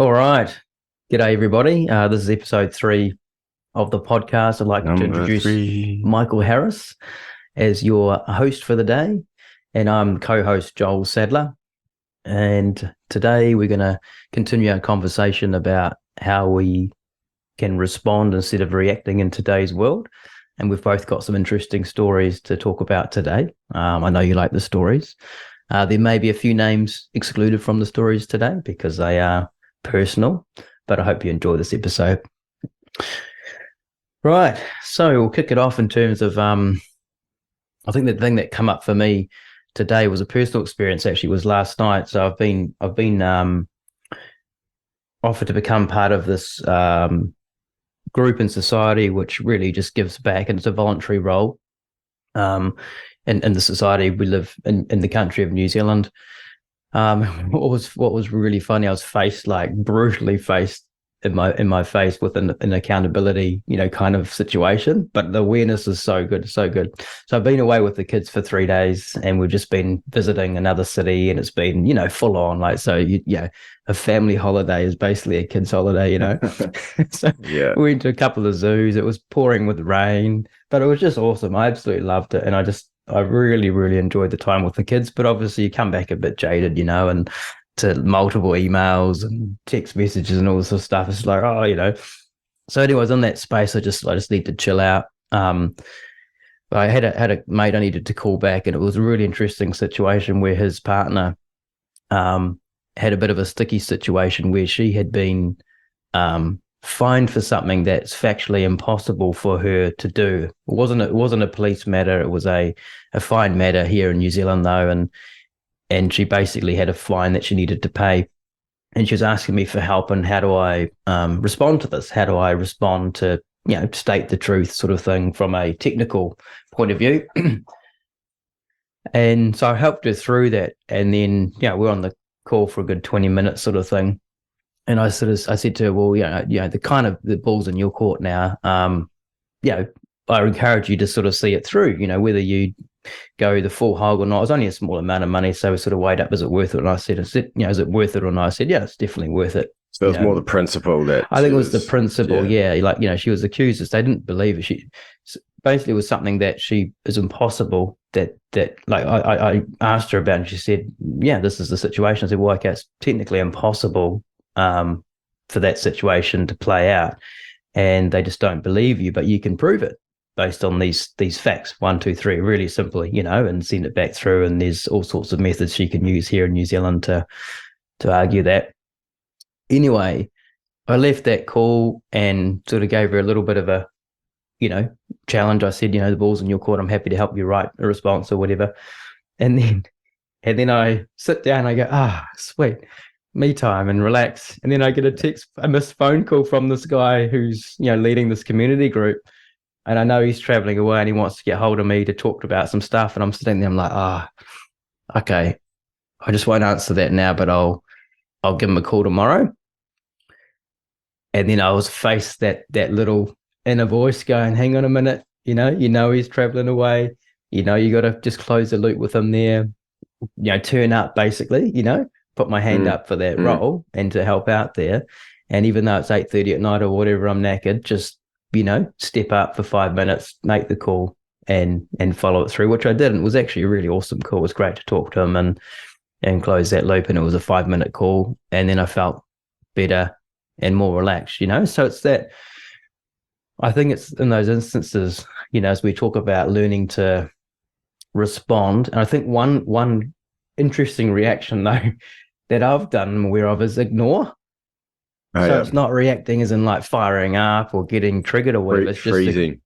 All right. G'day, everybody. This is episode 3 of the podcast. I'd like to Number introduce 3. Michael Harris as your host for the day, and I'm co-host Joel Sadler. And today we're going to continue our conversation about how we can respond instead of reacting in today's world. And we've both got some interesting stories to talk about today. I know you like the stories. There may be a few names excluded from the stories today because they are personal, but I hope you enjoy this episode. Right, so we'll kick it off in terms of I think the thing that come up for me today was a personal experience. Actually, was last night. So I've been offered to become part of this group in society, which really just gives back, and it's a voluntary role. In the society we live in the country of New Zealand. What was really funny, I was brutally faced in my face with an accountability, kind of situation. But the awareness is so good, so good. So I've been away with the kids for 3 days, and we've just been visiting another city, and it's been, full on. A family holiday is basically a kid's holiday, So Yeah. we went to a couple of zoos. It was pouring with rain, but it was just awesome. I absolutely loved it, and I really, really enjoyed the time with the kids. But obviously, you come back a bit jaded, and to multiple emails and text messages and all this sort of stuff. It's like, So, anyways, in that space, I just need to chill out. I had a mate I needed to call back, and it was a really interesting situation where his partner had a bit of a sticky situation where she had been fined for something that's factually impossible for her to do. It wasn't a police matter. It was a fine matter here in New Zealand, though, and she basically had a fine that she needed to pay. And she was asking me for help, and how do I respond to this? How do I respond to, state the truth sort of thing from a technical point of view? And so I helped her through that. And then, we're on the call for a good 20 minutes sort of thing. And I said to her, well, the ball's in your court now. I encourage you to sort of see it through, whether you go the full hog or not. It was only a small amount of money, so we sort of weighed up, is it worth it? And I said, is it worth it or not? I said, yeah, it's definitely worth it. So it's more the principle that I think it was the principle. Yeah. She was accused. They didn't believe it. She basically was something that she is impossible. I asked her about, and she said, yeah, this is the situation. I said, well, okay, it's technically impossible for that situation to play out, and they just don't believe you, but you can prove it based on these facts, 1, 2, 3, really simply, and send it back through. And there's all sorts of methods she can use here in New Zealand to argue that. Anyway, I left that call and sort of gave her a little bit of a, challenge. I said, the ball's in your court. I'm happy to help you write a response or whatever. And then I sit down and I go, sweet, me time and relax. And then I get a missed phone call from this guy who's, leading this community group. And I know he's traveling away and he wants to get hold of me to talk about some stuff. And I'm sitting there, I'm like, okay, I just won't answer that now, but I'll give him a call tomorrow. And then I was faced that little inner voice going, hang on a minute, he's traveling away. You got to just close the loop with him there, turn up basically, put my hand up for that role and to help out there. And even though it's 8:30 at night or whatever, I'm knackered, just, step up for 5 minutes, make the call and follow it through, which I did. And it was actually a really awesome call. It was great to talk to him and close that loop. And it was a 5-minute call. And then I felt better and more relaxed, So it's that, I think it's in those instances, as we talk about learning to respond. And I think one interesting reaction though that I've done and aware of is ignore. It's not reacting as in like firing up or getting triggered or whatever. It's just freezing.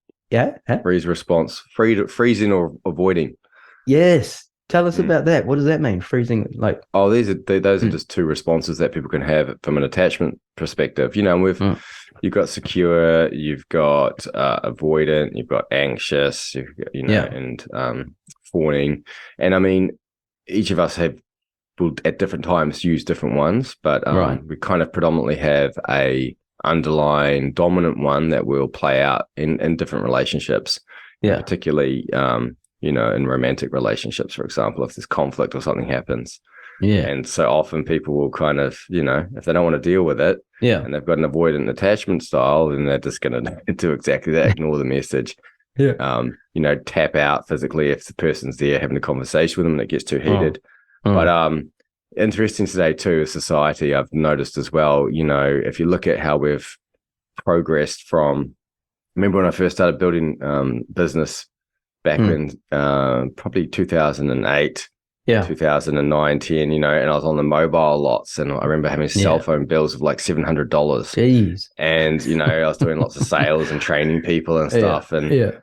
Freeze response. Freezing or avoiding. Yes. Tell us about that. What does that mean? Freezing, like? Oh, those are just two responses that people can have from an attachment perspective. And you've got secure, you've got avoidant, you've got anxious, and fawning. And I mean, each of us will at different times use different ones, but we kind of predominantly have a underlying dominant one that will play out in different relationships. Particularly in romantic relationships, for example, if there's conflict or something happens. Yeah. And so often people will kind of, if they don't want to deal with it, Yeah. and they've got an avoidant attachment style, then they're just going to do exactly that, ignore the message. Yeah. Tap out physically if the person's there having a conversation with them and it gets too heated. Mm. But interesting today too, as society, I've noticed as well, if you look at how we've progressed from, remember when I first started building business back in probably 2008, 2009, 10, and I was on the mobile lots, and I remember having cell phone bills of like $700. Jeez. And, I was doing lots of sales and training people and stuff. And it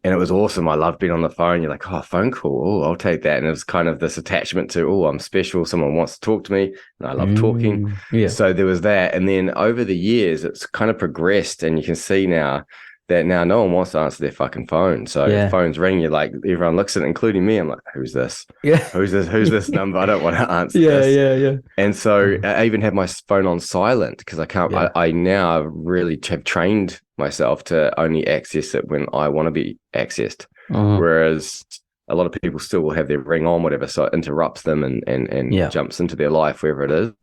was awesome. I loved being on the phone. You're like, oh, phone call. Oh, I'll take that. And it was kind of this attachment to, oh, I'm special. Someone wants to talk to me. And I love talking. Yeah. So there was that. And then over the years, it's kind of progressed. And you can see now that now no one wants to answer their fucking phone. So if phones ring, you're like, everyone looks at it, including me. I'm like, who's this? Yeah. Who's this number? I don't want to answer this. Yeah. And so I even have my phone on silent because I can't, I now really have trained myself to only access it when I want to be accessed. Whereas a lot of people still will have their ring on, whatever, so it interrupts them and jumps into their life, wherever it is.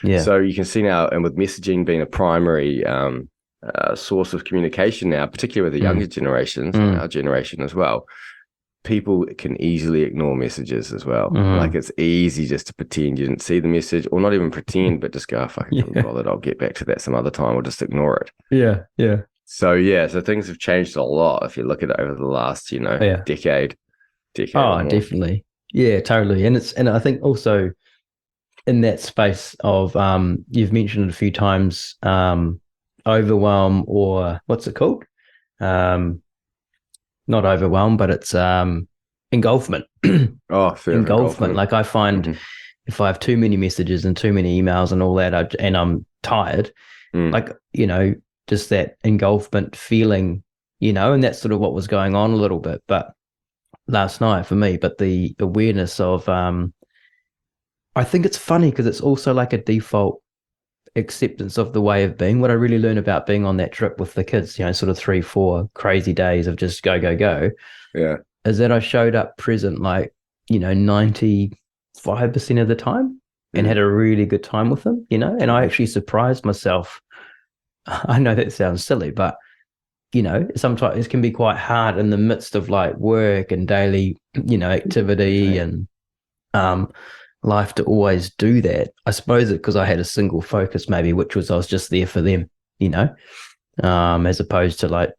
Yeah. So you can see now, and with messaging being a primary source of communication now, particularly with the younger generations, and our generation as well, people can easily ignore messages as well. Like it's easy just to pretend you didn't see the message, or not even pretend, but just go, oh, fucking can't be bothered, I'll get back to that some other time, or just ignore it. Yeah. So so things have changed a lot if you look at it over the last, decade. Oh, definitely. Yeah, totally. And I think also in that space of you've mentioned it a few times, overwhelm, or what's it called? Not overwhelm, but it's engulfment. Engulfment. Like I find if I have too many messages and too many emails and all that, and I'm tired, like, just that engulfment feeling, and that's sort of what was going on a little bit, but last night for me, but the awareness of, I think it's funny because it's also like a default acceptance of the way of being. What I really learned about being on that trip with the kids, sort of 3-4 crazy days of just go, is that I showed up present, like, 95% of the time, and had a really good time with them, and I actually surprised myself. I know that sounds silly, but sometimes it can be quite hard in the midst of like work and daily, activity and life to always do that. I suppose it because I had a single focus maybe, which was I was just there for them, as opposed to like,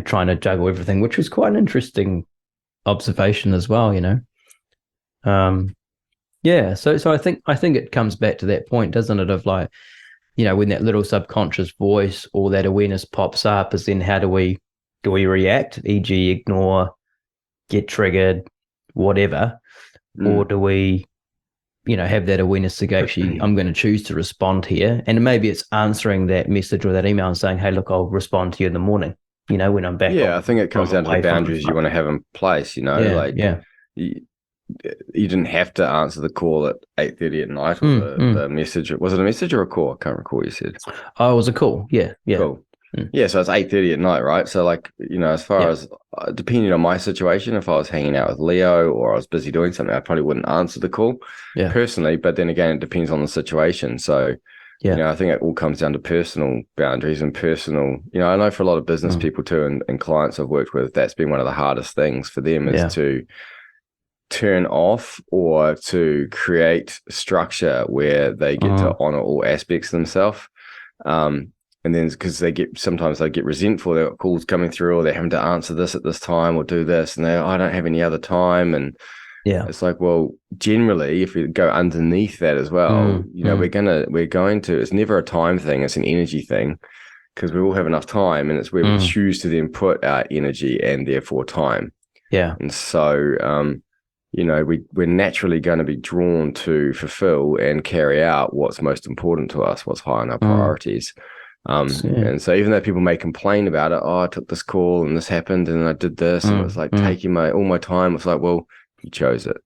trying to juggle everything, which was quite an interesting observation as well, So I think it comes back to that point, doesn't it, of like, when that little subconscious voice or that awareness pops up, is then how do we react, e.g. ignore, get triggered, whatever, or do we, have that awareness to go, actually, I'm going to choose to respond here. And maybe it's answering that message or that email and saying, hey, look, I'll respond to you in the morning, when I'm back. Yeah, I think it comes down to the boundaries you want to have in place, You didn't have to answer the call at 8:30 at night, or the message. Was it a message or a call? I can't recall what you said. Oh, it was a call. Yeah. Cool. Yeah, so it's 8:30 at night, right? So like, as far as, depending on my situation, if I was hanging out with Leo or I was busy doing something, I probably wouldn't answer the call personally. But then again, it depends on the situation. So, I think it all comes down to personal boundaries and personal, I know for a lot of business people too, and clients I've worked with, that's been one of the hardest things for them is to turn off or to create structure where they get to honor all aspects of themselves. And then because sometimes they get resentful, they've got calls coming through, or they're having to answer this at this time or do this, and I don't have any other time. And it's like, well, generally, if we go underneath that as well, we're going to, it's never a time thing, it's an energy thing, because we all have enough time, and it's where we choose to then put our energy and therefore time. Yeah. And so, we're naturally going to be drawn to fulfill and carry out what's most important to us, what's high on our priorities. And so even though people may complain about it, I took this call and this happened and I did this, and it was like taking all my time. It's like, well, you chose it.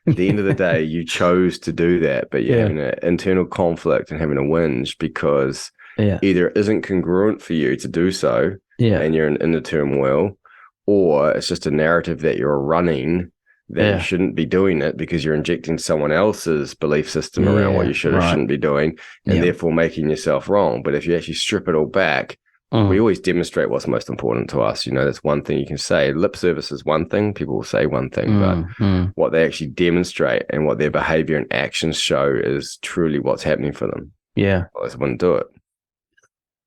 At the end of the day, you chose to do that, but you're having an internal conflict and having a whinge because either it isn't congruent for you to do so, and you're in the turmoil, or it's just a narrative that you're running that you shouldn't be doing it because you're injecting someone else's belief system around what you should or shouldn't be doing, and therefore making yourself wrong. But if you actually strip it all back, we always demonstrate what's most important to us. That's one thing you can say. Lip service is one thing. People will say one thing, but what they actually demonstrate and what their behavior and actions show is truly what's happening for them. Yeah. Otherwise, they wouldn't do it.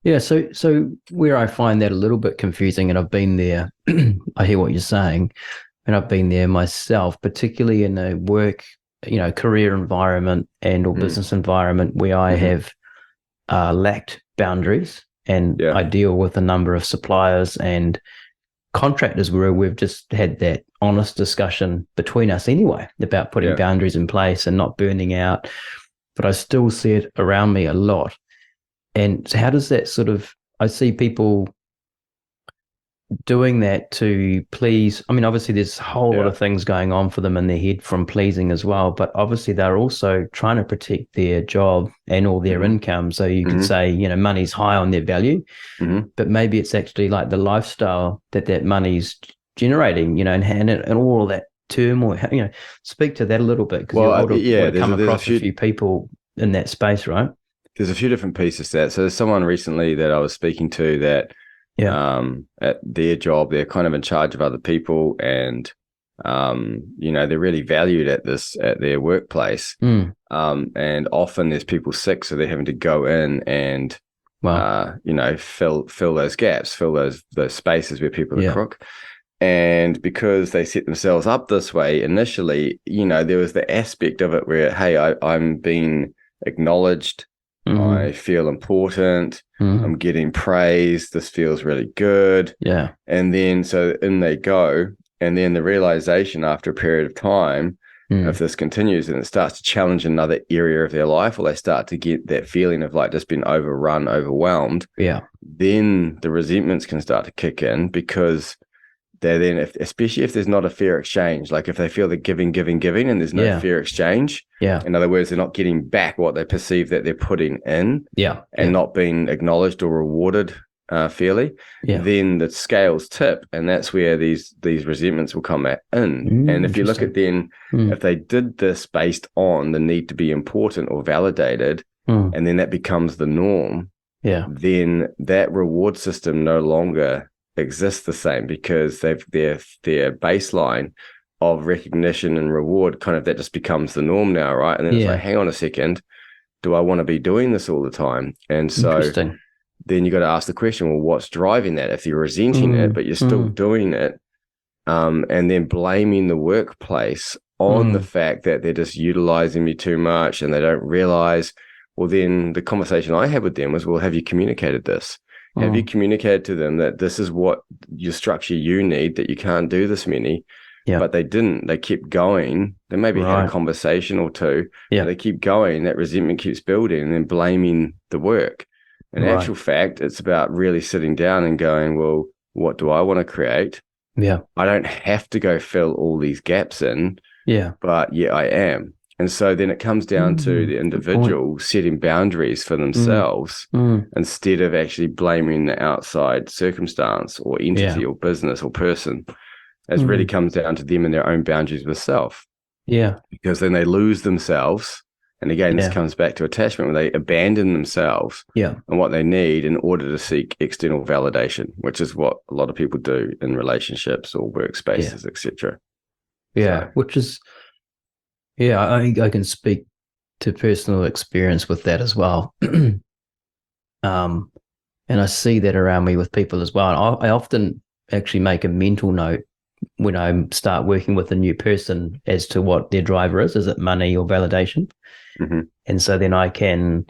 Yeah. So where I find that a little bit confusing, and I've been there, I hear what you're saying, and I've been there myself, particularly in a work, career environment or business environment where I have lacked boundaries. And I deal with a number of suppliers and contractors where we've just had that honest discussion between us anyway about putting boundaries in place and not burning out. But I still see it around me a lot. And so how does that I see people doing that to please. I mean, obviously there's a whole lot of things going on for them in their head from pleasing as well, but obviously they're also trying to protect their job and all their income. So you could say, money's high on their value, but maybe it's actually like the lifestyle that money's generating, and all of that turmoil. Speak to that a little bit, because you've come across a few people in that space, right? There's a few different pieces to that. So there's someone recently that I was speaking to that at their job, they're kind of in charge of other people, and they're really valued at their workplace. And often there's people sick, so they're having to go in and fill those gaps, fill those spaces where people are crook. And because they set themselves up this way initially, there was the aspect of it where, hey, I'm being acknowledged. I feel important. I'm getting praise. This feels really good. Yeah. And then so in they go. And then the realization after a period of time, if this continues and it starts to challenge another area of their life, or they start to get that feeling of like just being overrun, overwhelmed, then the resentments can start to kick in, because they're then, especially if there's not a fair exchange, like if they feel they're giving, and there's no fair exchange. In other words, they're not getting back what they perceive that they're putting in, and not being acknowledged or rewarded fairly, then the scales tip, and that's where these resentments will come in. And if you look at then, if they did this based on the need to be important or validated, and then that becomes the norm, then that reward system no longer exists the same, because their baseline of recognition and reward, kind of that just becomes the norm now, right? And then it's like, hang on a second, do I want to be doing this all the time? And so then you got to ask the question, well, what's driving that? If you're resenting it, but you're still doing it, and then blaming the workplace on the fact that they're just utilizing me too much and they don't realize, well, then the conversation I had with them was, well, have you communicated this? Have you communicated to them that this is what your structure you need, that you can't do this many? But they didn't. They kept going. They maybe had a conversation or two. They keep going. That resentment keeps building, and then blaming the work. In actual fact, it's about really sitting down and going, well, what do I want to create? I don't have to go fill all these gaps in. But I am. And so then it comes down to the individual setting boundaries for themselves instead of actually blaming the outside circumstance or entity or business or person. It really comes down to them and their own boundaries with self. Because then they lose themselves. And again, this comes back to attachment, where they abandon themselves and what they need in order to seek external validation, which is what a lot of people do in relationships or workspaces, etc. Which is... I can speak to personal experience with that as well. And I see that around me with people as well. And I often actually make a mental note when I start working with a new person as to what their driver is. Is it money or validation? And so then I can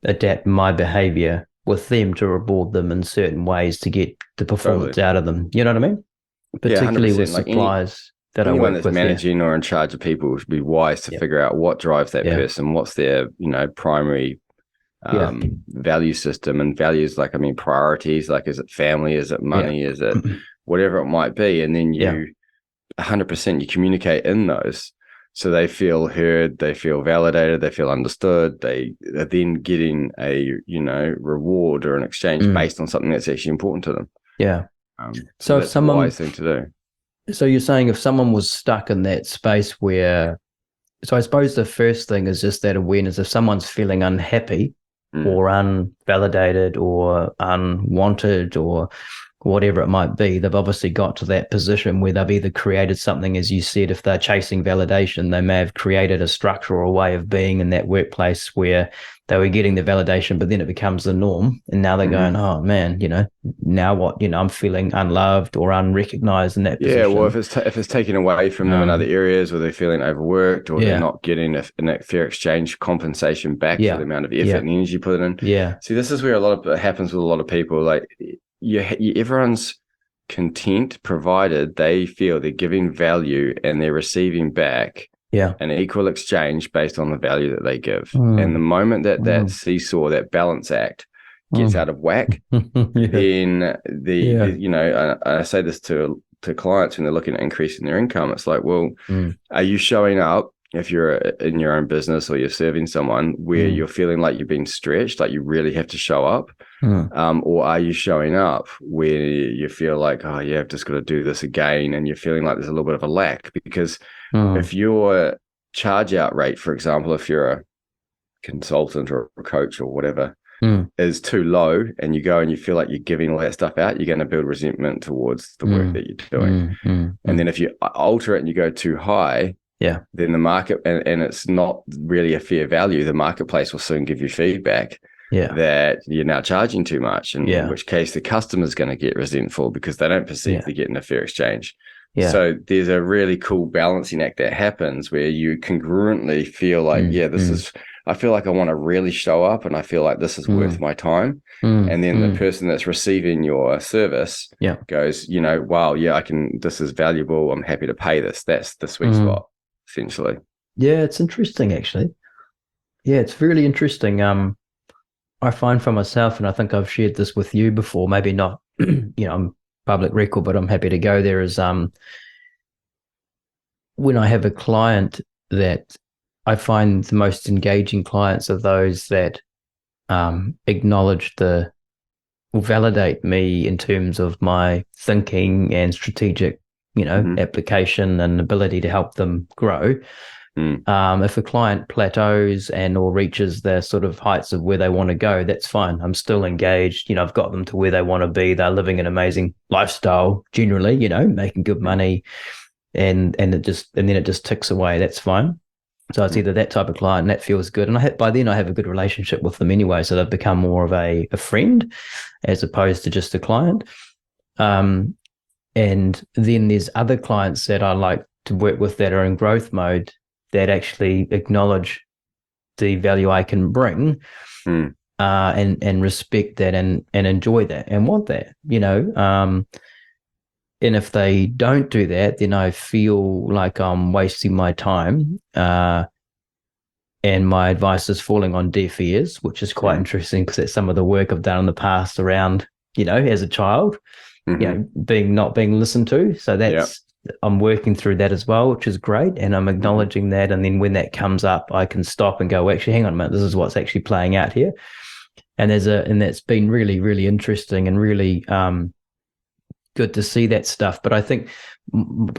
adapt my behavior with them to reward them in certain ways to get the performance out of them. You know what I mean? Particularly with suppliers. Anyone that's managing or in charge of people should be wise to figure out what drives that person, what's their primary value system, and values, like, priorities, like, is it family, is it money, is it whatever it might be, and then you 100% you communicate in those, so they feel heard, they feel validated, they feel understood, they are then getting a reward or an exchange based on something that's actually important to them. So if that's someone, a wise thing to do. So you're saying if someone was stuck in that space where, so I suppose the first thing is just that awareness. If someone's feeling unhappy or unvalidated or unwanted or whatever it might be, they've obviously got to that position where they've either created something, as you said, if they're chasing validation, they may have created a structure or a way of being in that workplace where they were getting the validation, but then it becomes the norm. And now they're going, oh man, now what? I'm feeling unloved or unrecognized in that position. Well, if it's taken away from them in other areas, or they're feeling overworked, or they're not getting a fair exchange compensation back for the amount of effort and energy put in. See, this is where a lot of it happens with a lot of people. Like, everyone's content provided they feel they're giving value and they're receiving back an equal exchange based on the value that they give. And the moment that seesaw, that balance act gets out of whack, then I say this to clients when they're looking at increasing their income. It's like, well, are you showing up, if you're in your own business or you're serving someone, where you're feeling like you're being stretched, like you really have to show up? Or are you showing up where you feel like, oh yeah, I've just got to do this again, and you're feeling like there's a little bit of a lack? Because if your charge out rate, for example, if you're a consultant or a coach or whatever, is too low, and you go and you feel like you're giving all that stuff out, you're going to build resentment towards the work that you're doing. And then if you alter it and you go too high, then the market, and it's not really a fair value, the marketplace will soon give you feedback that you're now charging too much, and in which case the customer's going to get resentful because they don't perceive they're getting a fair exchange. So there's a really cool balancing act that happens where you congruently feel like, this is, I feel like I want to really show up, and I feel like this is worth my time. And then the person that's receiving your service goes, wow, I can, this is valuable, I'm happy to pay this. That's the sweet spot, essentially. Yeah, it's interesting, actually. Yeah, it's really interesting. I find for myself, and I think I've shared this with you before, maybe not, I'm public record, but I'm happy to go there, is when I have a client, that I find the most engaging clients are those that acknowledge or validate me in terms of my thinking and strategic, application and ability to help them grow. If a client plateaus or reaches the sort of heights of where they want to go, that's fine. I'm still engaged. I've got them to where they want to be. They're living an amazing lifestyle, generally, making good money, and then it just ticks away. That's fine. So it's either that type of client, and that feels good. And by then I have a good relationship with them anyway. So they've become more of a friend as opposed to just a client. And then there's other clients that I like to work with that are in growth mode, that actually acknowledge the value I can bring, and respect that, and enjoy that and want that, and if they don't do that, then I feel like I'm wasting my time, and my advice is falling on deaf ears, which is quite interesting, because it's some of the work I've done in the past around, as a child, not being listened to. So that's, I'm working through that as well, which is great. And I'm acknowledging that. And then when that comes up, I can stop and go, well, actually, hang on a minute, this is what's actually playing out here. And that's been really, really interesting and really good to see that stuff. But I think,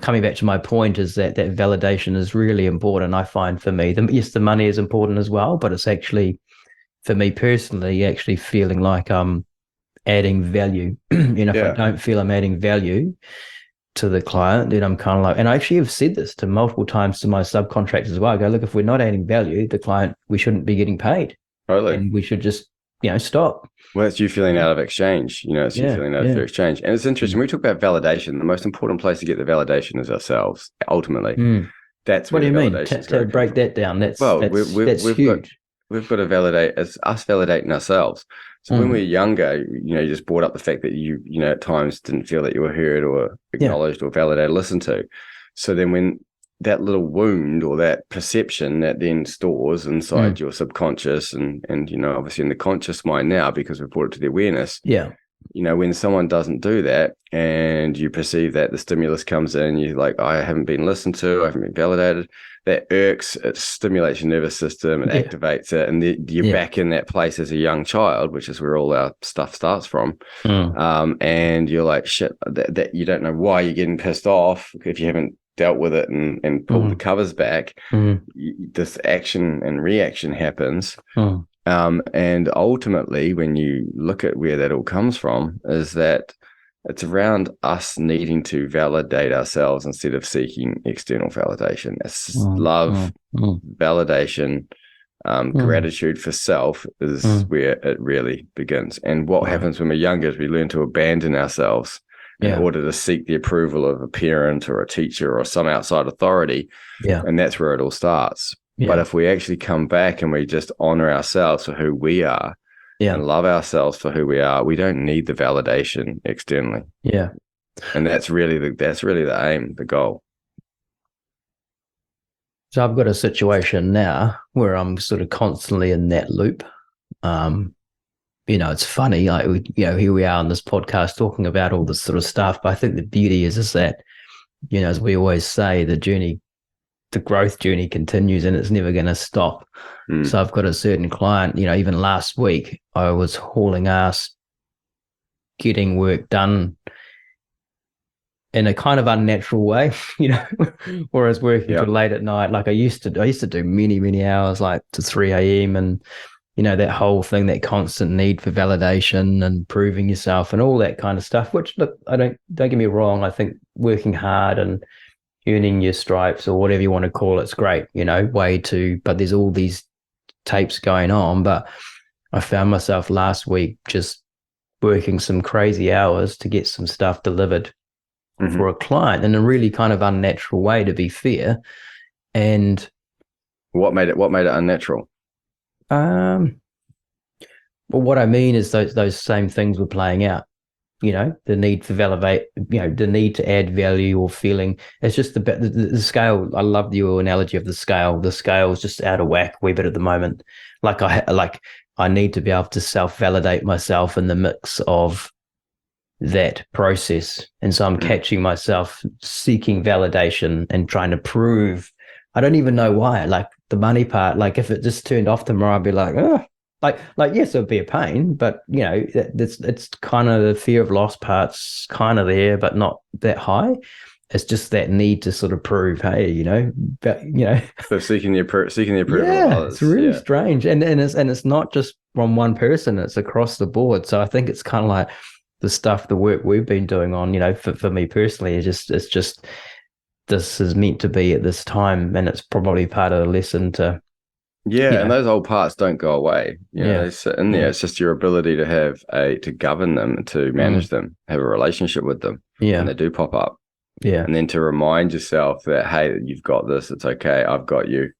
coming back to my point, is that validation is really important. I find, for me, the money is important as well, but it's actually, for me personally, actually feeling like I'm adding value. If I don't feel I'm adding value to the client, then I'm kind of like, and I actually have said this to multiple times to my subcontractors as well. I go, look, if we're not adding value, the client, we shouldn't be getting paid. Totally. And we should just, stop. Well, it's you feeling out of exchange, it's you feeling out of fair exchange. And it's interesting, we talk about validation. The most important place to get the validation is ourselves, ultimately. That's what do you mean? To break that down, that's huge. We've got to validate, it's us validating ourselves. So when we're younger, you just brought up the fact that you at times didn't feel that you were heard or acknowledged or validated, listened to. So then when that little wound or that perception that then stores inside your subconscious and obviously in the conscious mind now, because we've brought it to the awareness, when someone doesn't do that and you perceive that the stimulus comes in, you're like, I haven't been listened to, I haven't been validated. That irks, it stimulates your nervous system, it activates it, and you're back in that place as a young child, which is where all our stuff starts from. And you're like, shit, that you don't know why you're getting pissed off if you haven't dealt with it and pulled the covers back. This action and reaction happens. And ultimately, when you look at where that all comes from, is that it's around us needing to validate ourselves instead of seeking external validation. It's love, validation, gratitude for self is where it really begins. And what happens when we're younger is we learn to abandon ourselves in order to seek the approval of a parent or a teacher or some outside authority. And that's where it all starts. But if we actually come back and we just honor ourselves for who we are, and love ourselves for who we are, we don't need the validation externally. And that's really the aim, the goal. So I've got a situation now where I'm sort of constantly in that loop. It's funny, like here we are on this podcast talking about all this sort of stuff, but I think the beauty is that, as we always say, the growth journey continues and it's never going to stop. So I've got a certain client, even last week, I was hauling ass, getting work done in a kind of unnatural way, where I was working till late at night. Like I used to do many, many hours, like to 3 a.m. and, that whole thing, that constant need for validation and proving yourself and all that kind of stuff, which, look, don't get me wrong. I think working hard and earning your stripes or whatever you want to call it's great, but there's all these tapes going on. But I found myself last week just working some crazy hours to get some stuff delivered for a client in a really kind of unnatural way, to be fair. And what made it unnatural? Well, what I mean is those same things were playing out. The need for validate, the need to add value or feeling. It's just the scale. I love your analogy of the scale. The scale is just out of whack a wee bit at the moment. I need to be able to self-validate myself in the mix of that process. And so I'm catching myself seeking validation and trying to prove. I don't even know why. Like the money part, like if it just turned off tomorrow, I'd be like, oh. Like yes, it'd be a pain, but it's kind of the fear of loss part's kind of there, but not that high. It's just that need to sort of prove, hey, So seeking the approval of others. It's really strange, and it's not just from one person; it's across the board. So I think it's kind of like the work we've been doing on, for me personally, it's just this is meant to be at this time, and it's probably part of the lesson to. And those old parts don't go away. They sit in there. It's just your ability to govern them, to manage them, have a relationship with them. And they do pop up. And then to remind yourself that, hey, you've got this. It's okay. I've got you.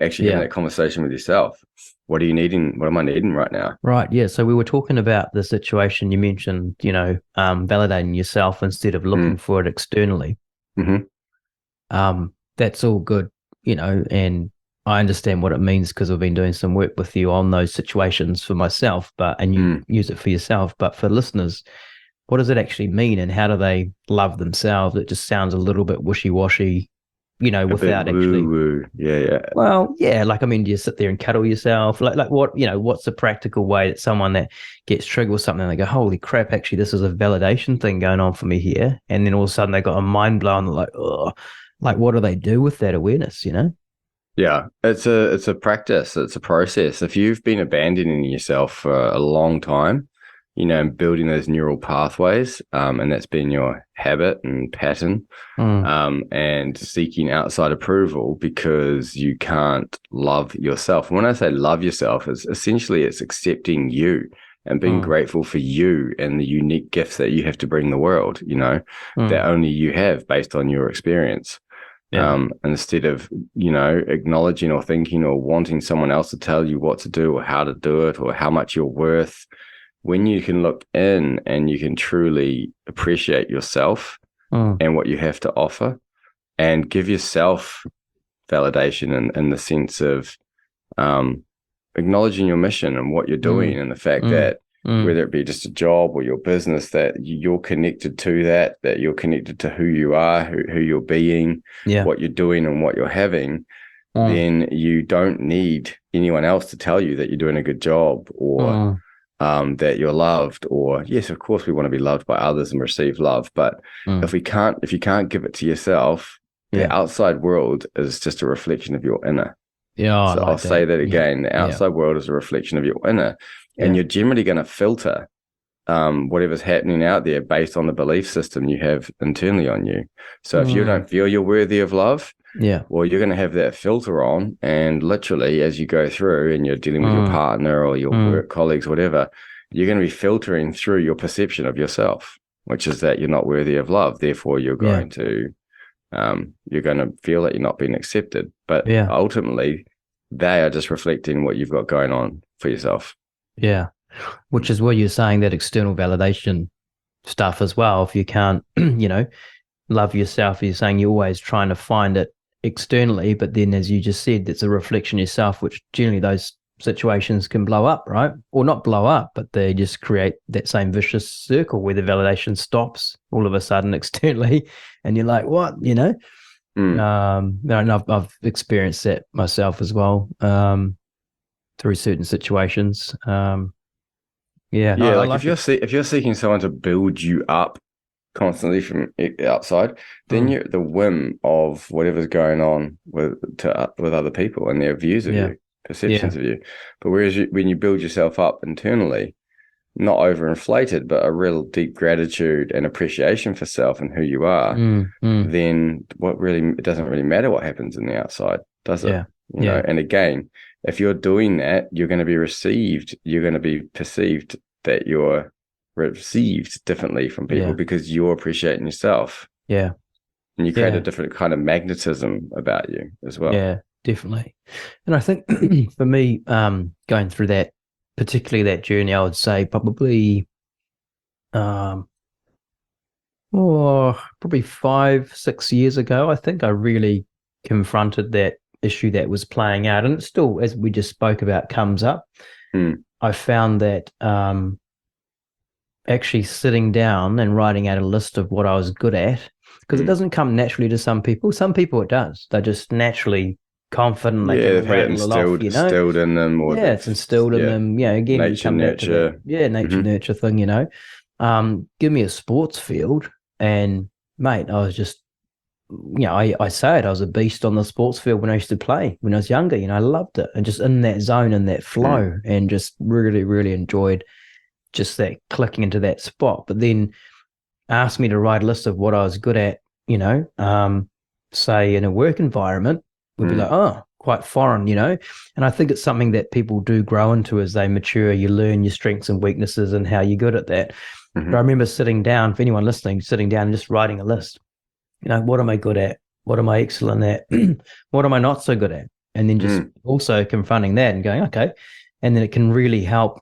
Actually having that conversation with yourself. What are you needing? What am I needing right now? Right. Yeah. So we were talking about the situation you mentioned, validating yourself instead of looking for it externally. That's all good, and I understand what it means because I've been doing some work with you on those situations for myself, and you use it for yourself. But for listeners, what does it actually mean, and how do they love themselves? It just sounds a little bit wishy-washy, without actually. Woo. Yeah. Well, yeah. Like, I mean, do you sit there and cuddle yourself? Like what? What's the practical way that someone that gets triggered with something, they go, "Holy crap! Actually, this is a validation thing going on for me here," and then all of a sudden they got a mind blown. They're like, "Oh, like what do they do with that awareness?" Yeah, it's a practice. It's a process. If you've been abandoning yourself for a long time, and building those neural pathways, and that's been your habit and pattern, and seeking outside approval because you can't love yourself. And when I say love yourself, it's accepting you and being grateful for you and the unique gifts that you have to bring the world, that only you have based on your experience. Instead of, acknowledging or thinking or wanting someone else to tell you what to do or how to do it or how much you're worth, when you can look in and you can truly appreciate yourself and what you have to offer and give yourself validation in the sense of acknowledging your mission and what you're doing and the fact that whether it be just a job or your business, that you're connected to that you're connected to who you are, who you're being, what you're doing and what you're having, then you don't need anyone else to tell you that you're doing a good job, or that you're loved. Or yes, of course we want to be loved by others and receive love, but if you can't give it to yourself, the outside world is just a reflection of your inner. Yeah, so I'll say that again. The outside world is a reflection of your inner, and you're generally going to filter whatever's happening out there based on the belief system you have internally on you. So if you don't feel you're worthy of love, well, you're going to have that filter on, and literally as you go through and you're dealing with your partner or your work colleagues, whatever, you're going to be filtering through your perception of yourself, which is that you're not worthy of love. Therefore, you're going to feel that you're not being accepted. But ultimately, they are just reflecting what you've got going on for yourself. Yeah. Which is what you're saying, that external validation stuff as well. If you can't, love yourself, you're saying you're always trying to find it externally, but then as you just said, it's a reflection of yourself, which generally those situations can blow up, right? Or not blow up, but they just create that same vicious circle where the validation stops all of a sudden externally, and you're like, what, I've experienced that myself as well, through certain situations. Like if you're seeking someone to build you up constantly from outside, then you're at the whim of whatever's going on with other people and their views of you, perceptions of you. But whereas when you build yourself up internally, not overinflated, but a real deep gratitude and appreciation for self and who you are, then it doesn't really matter what happens in the outside, does it? And again, if you're doing that, you're going to be perceived that you're received differently from people because you're appreciating yourself. Yeah. And you create a different kind of magnetism about you as well. Yeah, definitely. And I think for me, going through that, particularly that journey, I would say probably, probably 5-6 years ago, I think I really confronted that issue that was playing out, and it still, as we just spoke about, comes up. I found that actually sitting down and writing out a list of what I was good at, because it doesn't come naturally to some people. Some people it does. They're just naturally confident. They can rattle it off, instilled in them. Or it's instilled in them. Again, nature, nurture. Nurture thing, give me a sports field, and mate, I was just, I say it, I was a beast on the sports field when I used to play when I was younger. I loved it, and just in that zone, in that flow, and just really, really enjoyed just that clicking into that spot. But then asked me to write a list of what I was good at, say in a work environment, would be like, oh, quite foreign, And I think it's something that people do grow into as they mature. You learn your strengths and weaknesses and how you're good at that. But I remember sitting down, for anyone listening, sitting down and just writing a list. What am I good at? What am I excellent at? What am I not so good at? And then just also confronting that and going, okay. And then it can really help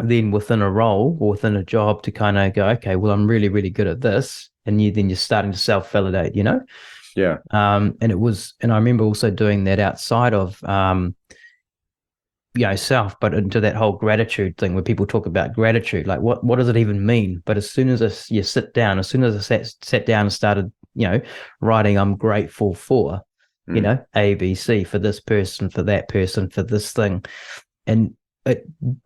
then within a role or within a job to kind of go, okay, well, I'm really, really good at this. And then you're starting to self-validate, Yeah. And I remember also doing that outside of, self, but into that whole gratitude thing where people talk about gratitude, like what does it even mean? But as soon as you sit down, as soon as I sat down and started, writing, I'm grateful for, A, B, C, for this person, for that person, for this thing. And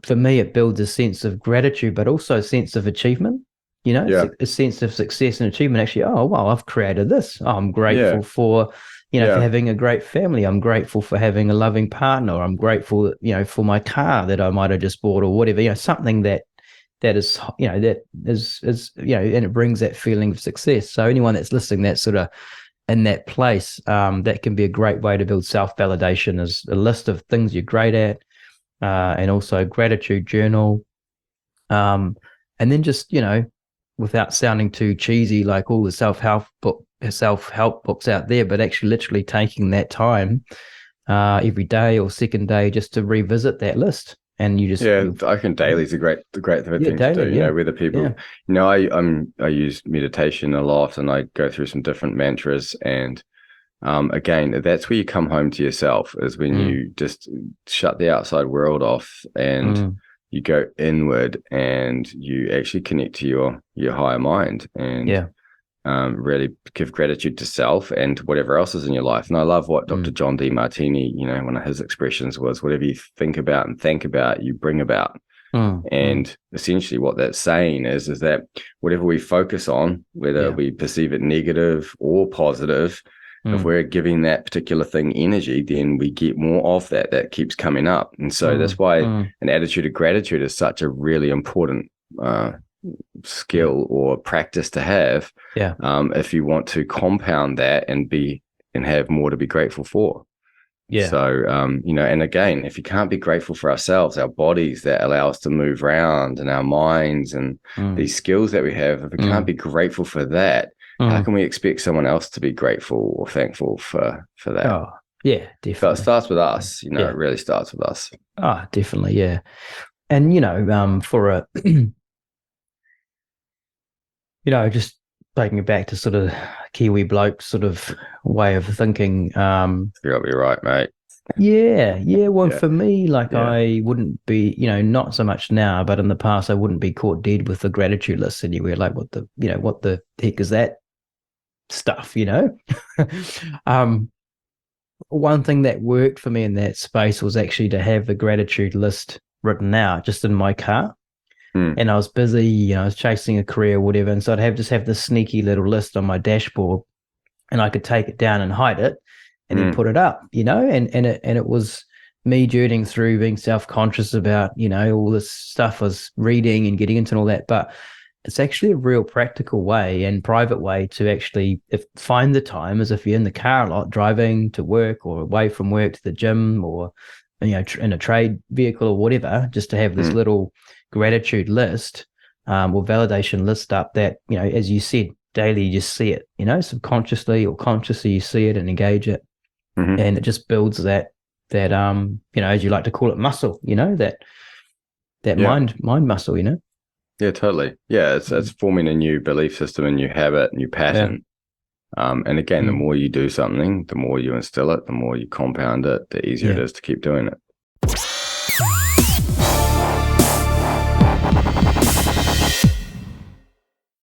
for me, it builds a sense of gratitude, but also a sense of achievement, a sense of success and achievement. Actually, oh, wow, I've created this. Oh, I'm grateful for, for having a great family. I'm grateful for having a loving partner. I'm grateful, for my car that I might have just bought or whatever, something that is, and it brings that feeling of success. So anyone that's listening, that's sort of in that place, that can be a great way to build self-validation, is a list of things you're great at, and also gratitude journal. And then just, without sounding too cheesy, like all the self-help books out there, but actually literally taking that time every day or second day just to revisit that list. And you just I think daily is a great thing to do. Whether people, I use meditation a lot, and I go through some different mantras. And again, that's where you come home to yourself, is when you just shut the outside world off and you go inward and you actually connect to your higher mind, and really give gratitude to self and to whatever else is in your life. And I love what Dr. John D. Martini, one of his expressions was, whatever you think about and think about, you bring about. And essentially what that's saying is that whatever we focus on, whether we perceive it negative or positive, if we're giving that particular thing energy, then we get more of that keeps coming up. And so that's why an attitude of gratitude is such a really important skill or practice to have, if you want to compound that and have more to be grateful for. So and again, if you can't be grateful for ourselves, our bodies that allow us to move around, and our minds and these skills that we have, if we can't be grateful for that, how can we expect someone else to be grateful or thankful for that? Oh yeah, definitely. So it starts with us, it really starts with us. Oh, definitely. Yeah. And for a just taking it back to sort of Kiwi bloke sort of way of thinking. You got me right, mate. Yeah. Well, for me, I wouldn't be, not so much now, but in the past, I wouldn't be caught dead with the gratitude list anywhere. Like, what the heck is that stuff? One thing that worked for me in that space was actually to have the gratitude list written out just in my car. And I was busy, I was chasing a career or whatever. And so I'd just have this sneaky little list on my dashboard, and I could take it down and hide it and then put it up, and it was me journeying through being self-conscious about, all this stuff I was reading and getting into and all that. But it's actually a real practical way and private way to actually find the time, as if you're in the car a lot, driving to work or away from work to the gym, or, in a trade vehicle or whatever, just to have this little gratitude list or validation list up that, as you said, daily you just see it, subconsciously or consciously you see it and engage it. And it just builds that as you like to call it, muscle, that mind muscle, Yeah, totally. Yeah, it's forming a new belief system, a new habit, new pattern. And again, the more you do something, the more you instill it, the more you compound it, the easier it is to keep doing it.